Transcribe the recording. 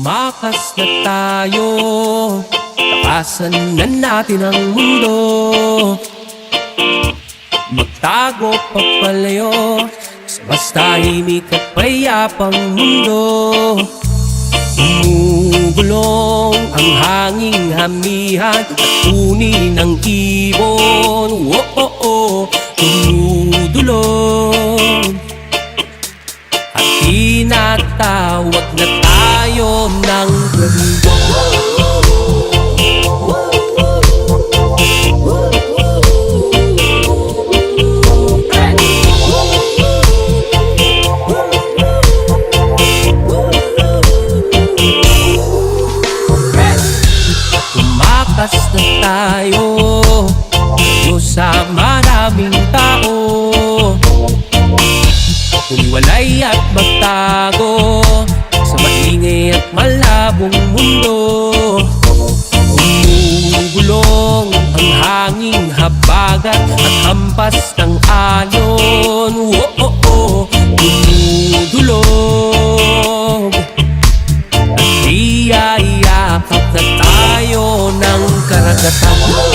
Tumakas na tayo, takasan na natin ang mundo. Magtago papalayo sa mas tahimik at payapang mundo. Gumugulong ang hanging hamihan at uni ng ibon. Dumudulog at tinatawag na tayo ng ganda. Tumakas na tayo sa maraming tao, humiwalay at magtago sa maingay at malabong mundo. Gumugulong ang hanging habagat at hampas ng alon. Dumudulog at iyayakap na tayo ng karagatan.